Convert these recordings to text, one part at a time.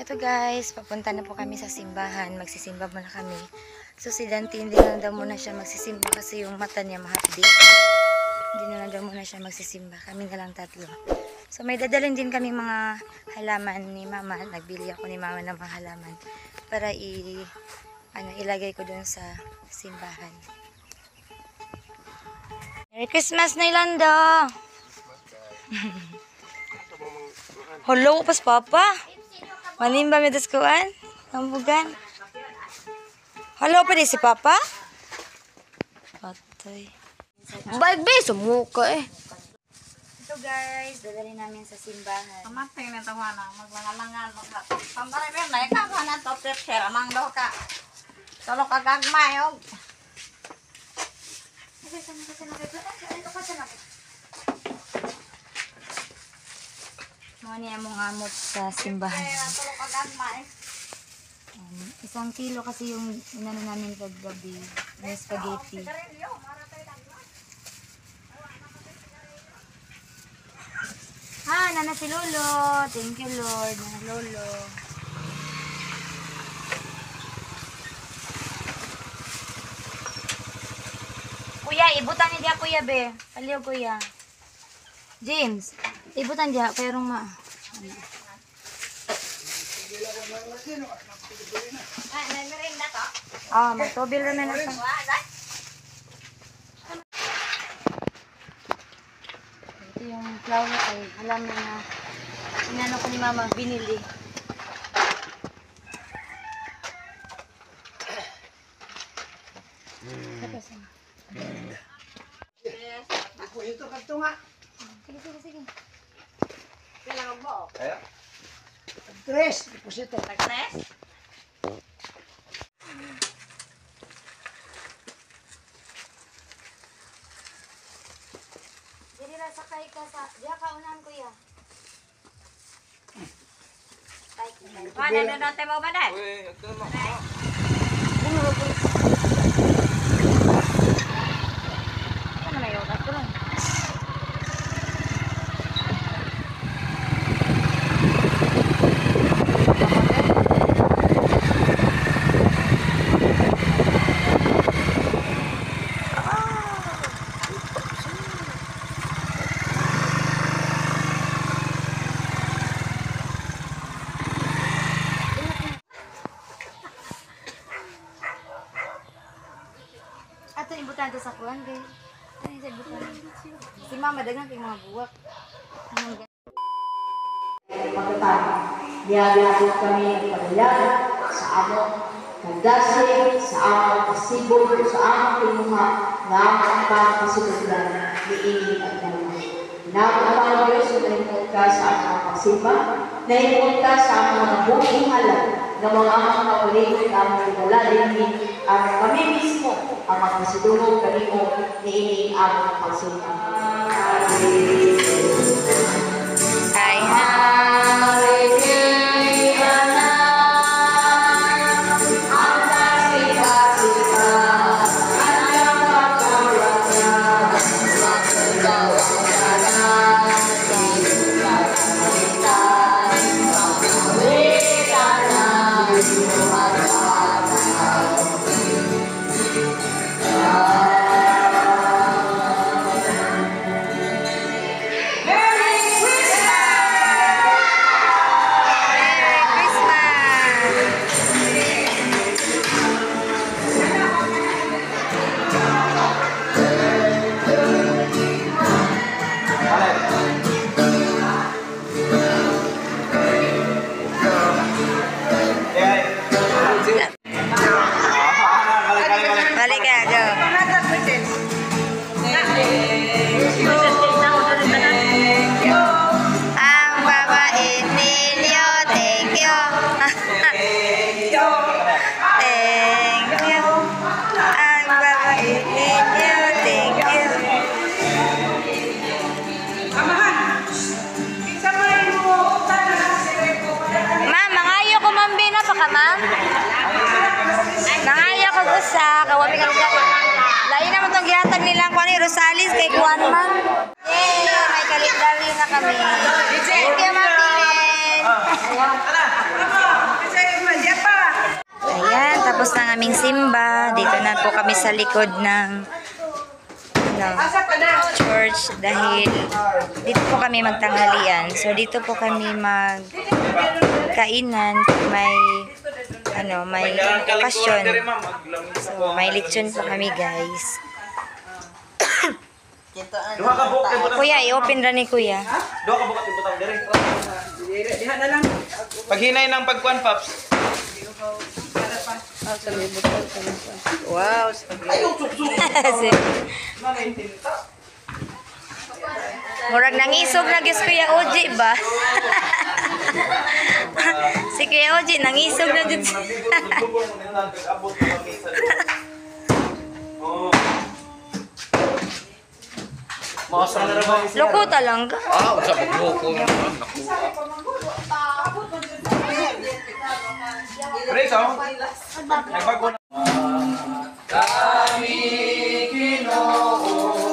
Ito guys, papunta na po kami sa simbahan. Magsisimba muna kami. So si Dante hindi na daw muna siya magsisimba kasi yung mata niya mahapdi. Hindi na daw muna siya magsisimba. Kami na lang tatlo. So may dadalhin din kami mga halaman ni mama. Nagbili ako ni mama ng mga halaman para ilagay ko dun sa simbahan. Merry Christmas na Ilando! Hello, pas papa. Manimba mi daskuan? Kambugan. Hello pa di si papa? Patay. Babe, sumuka eh. Ito guys, dadalhin namin sa simbahan. Kamatay na tawa na, maglangalangan, pambari ba na, ikaw na to, prepare, amang daw ka. Tolo ka gagmay, oh. Mga niya mong amot sa simbahan. Tolo ka gagmay. 1 kilo kasi yung inano namin kagabi, yung spaghetti. Nana si Lolo. Thank you Lord, Nana Lolo. Kuya, ibutan niya kuya be. Paliw kuya. James, ibutan niya pero ma. Nagmerinda to? Magtobil rin na sa. Ito yung flour ay alam mo na inano ko ni mama binili. Ako ito kadto nga. Sige. Pila mo? Ayo. 3 deposito. 3? Dili ra sakay ka sa diha ka unahan kuya. Ano na dati mo ba dahil? Uy, ito mo. Ano na yun? Ito lang. Ato ibutan to sa kuwan kay. Ano sa ibutan? Si mama dagang kay mga buwak. Niyagayat kami ng paglalaan sa among kagdasi, sa among pasibol, sa among kinuha, na among pagkasilugran ni Ini at Dalaman. Nakapang Diyos na naimod ka sa among pagsimba, naimod ka sa among nabuking halal, na mga among kapaligid among ibalalin ni among kami mismo, ang magpasidulog kanimo ni Ini among pagsimba. Ay balik ka, go. Ang babait ninyo, thank you. Thank you. Ang babait ninyo, thank you. Ma'am, mangayo ko mambina pa ka, ma'am? Mangayo ko gusa, kawami ka lain naman itong gihatag nilang kuha ni Rosales kay Juan man. Yay! May kalendaryo na kami. Thank you, Ma'am Pilen. Tapos na ang aming simba. Dito na po kami sa likod ng church dahil dito po kami magtanghalian. So dito po kami magkainan may may okasyon. So may lechon po kami, guys. Kuya, i-open ra ni Kuya. Duha ka bukat ibutang dire. Diha na lang. Paghinay ng pagkuan, Paps. Wow. Murag nangisog na gis Kuya Oji ba? Si Kuya Oji nangisog na gis. Maasar na naman. Loko lang ka. Sa pagloko naman. Praise, oh. Nagbago na. Kami Ginoo,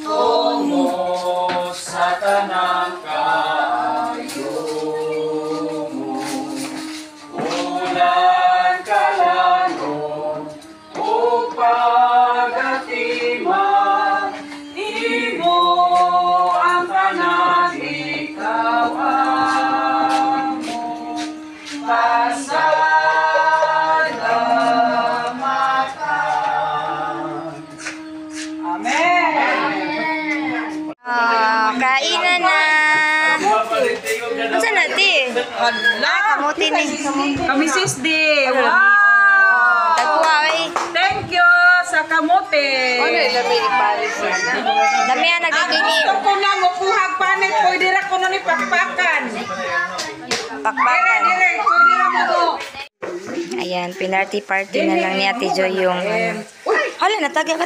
tungo sa tanang kayo mo. Ulan kalano, o pag-atiman, imo ang panagikawan mo. Kainan na. Unsa na ti? Kamuti ni. Kami sis di. Wow! Dagwa eh. Thank you sa kamote. Dami ang nagigini. Gusto ko na mukuhag panit. Pwede ra ko na ni pakpakan. Pakpakan. Dire, pwede ra mo ko. Ayan, pinarty-party na lang ni Ate Joy yung Hala, natagya ka.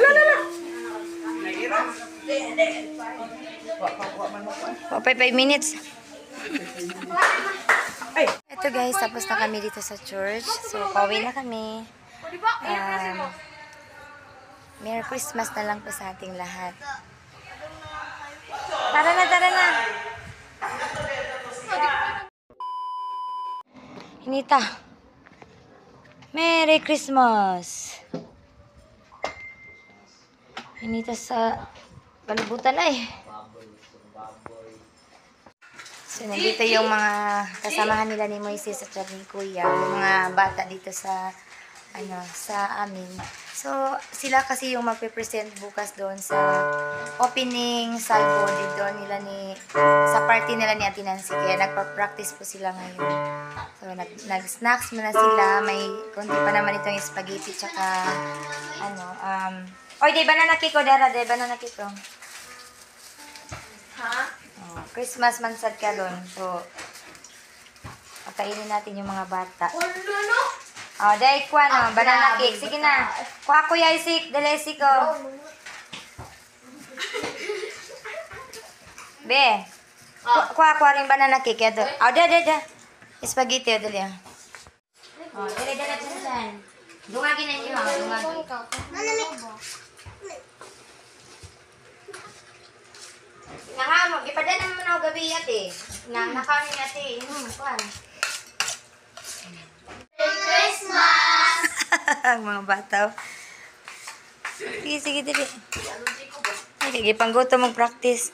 O, 5 minutes. Ito guys, tapos na kami dito sa church. So, pauwi na kami. Merry Christmas na lang po sa ating lahat. Tara na, tara na. Hinita. Merry Christmas. Hinita sa palibutan ay. So, nandito yung mga kasamahan nila ni Moises at ni Kuya, yung mga bata dito sa sa amin. So, sila kasi yung magpe-present bukas doon sa opening salvo dito nila sa party nila ni Ate Nancy. Kaya nagpa-practice po sila ngayon. So, nag-snacks muna sila. May konti pa naman itong spaghetti tsaka oy, di banana cake o Dara? Di banana cake o? Christmas mansad ka doon. So, pakainin natin yung mga bata. Oh, dahil kuha no, banana cake. Sige na. Kuha ko ya isik. Dala isik ko. Be. Kuha rin banana cake. Ito. Oh, da. Spaghetti. Dali. Oh, dali. Dungagin na niyo. Dungagin. Nangamo, gipadala naman ako gabi ate. Nakanin ate. Kuhan. Christmas! Ang mga bata. Sige, dali. Ay, gipangguto mag-practice.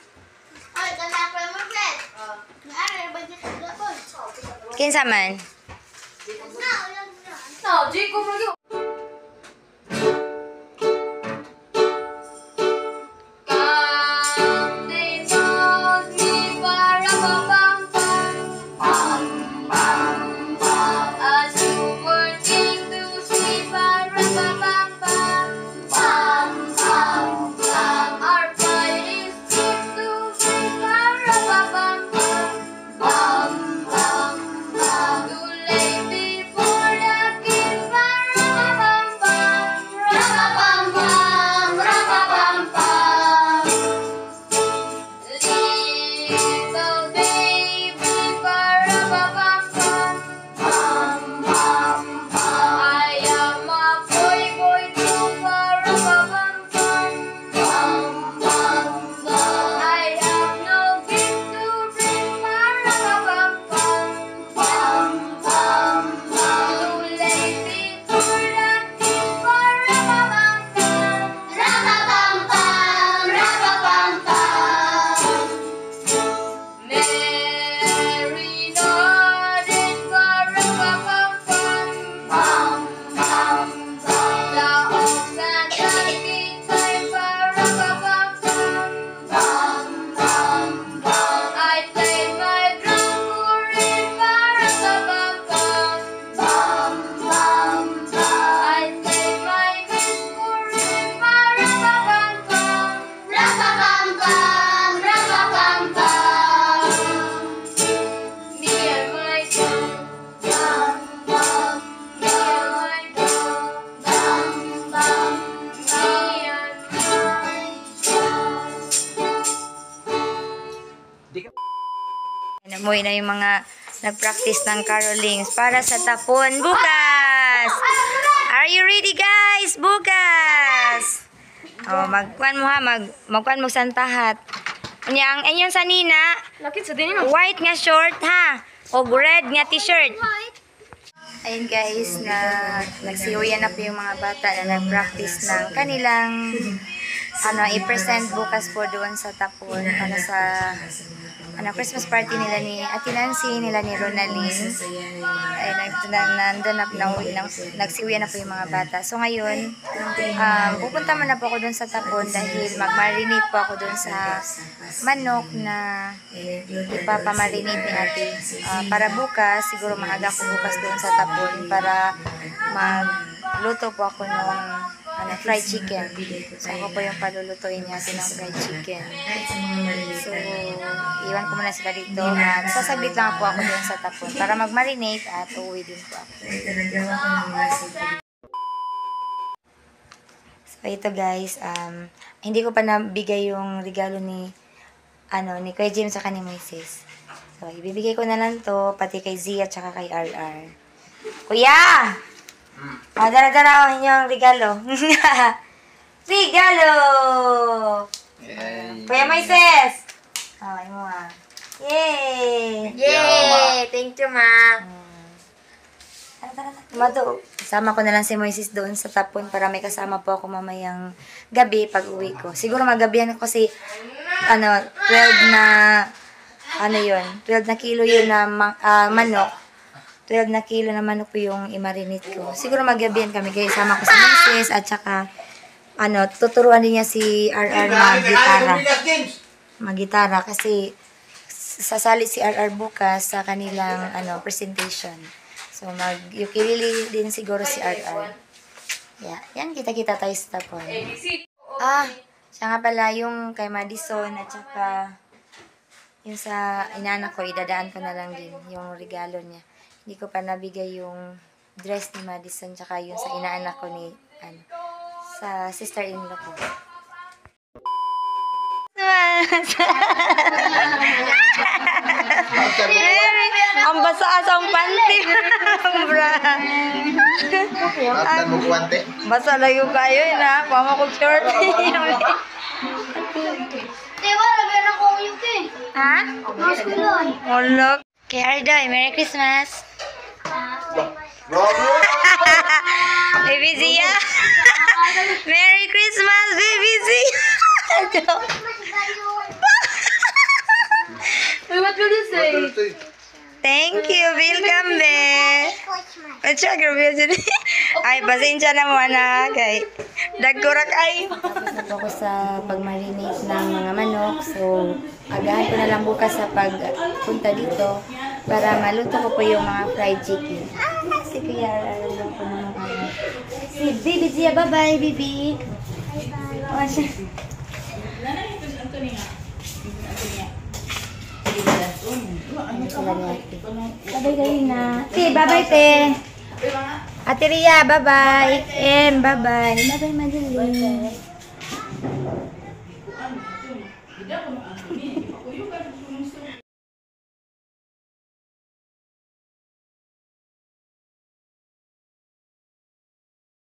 Kinsa man? umuwi na yung mga nag-practice ng carolings para sa tapon bukas. Are you ready guys? Bukas! Oh, magkuhan mo ha, magkuhan mo santahat. Ang inyong sanina, white nga short ha, o red nga t-shirt. Ayun guys, nagsiuyan na po yung mga bata na nag-practice ng kanilang i-present bukas po doon sa tapon para sa Christmas party nila ni Ate Nancy, nila ni Ronaline. Ay, nagsiuyan na po yung mga bata. So ngayon, pupunta man na po ako doon sa tapon dahil mag-marinate po ako doon sa manok na ipapamarinate ni Ate. Para bukas, siguro maaga ko bukas doon sa tapon para magluto po ako ng fried chicken. So ako po yung palulutuin niya ng fried chicken. So, iwan ko muna sila dito at sasaglit lang po ako doon sa tapon para mag-marinate at uuwi din po ako. So ito guys, hindi ko pa nabigay yung regalo ni Kuya Jim sa ni Moises. So ibibigay ko na lang to pati kay Zia at saka kay RR. Kuya! Dala-dala ko inyong regalo. Regalo! Kuya Moises! Ay mo Yay! Yay! Thank you, ma. Mato. Sama ko na lang si Moises doon sa tapon para may kasama po ako mamayang gabi pag uwi ko. Siguro magabihan ako kasi 12 na kilo yun na manok. 12 na kilo na manok po yung imarinate ko. Siguro magabihan kami kaya sama ko si Moises at saka tuturuan din niya si RR mag-gitara kasi sasali si RR bukas sa kanilang presentation. So mag-ukulele din siguro si RR. Yeah, yan kita-kita tayo sa tapon. Siya nga pala yung kay Madison at saka yung sa inaanak ko, idadaan ko na lang din yung regalo niya. Hindi ko pa nabigay yung dress ni Madison tsaka yung sa inaanak ko ni sa sister-in-law ko. Ang basa-asang panty. Bra. Basa lang yung kayo na. Pama ko short. Ha? Ulog. Kay Ardoy, Merry Christmas. Baby Zia. Merry Christmas, Baby Zia. What will you say? Thank you. Welcome there. Ay, pasensya na mo na kay dagkurak ay. Tapos ako sa pag-marinate ng mga manok. So, agahan ko na lang bukas sa pagpunta dito para maluto ko po yung mga fried chicken. Si Kuya, alam ko naman kayo. Si Baby Zia, bye-bye, baby. Bye-bye. Bye-bye kayo na. Te, bye-bye, te. Ate Ria, bye-bye. Em, bye-bye. Bye-bye, Madeline.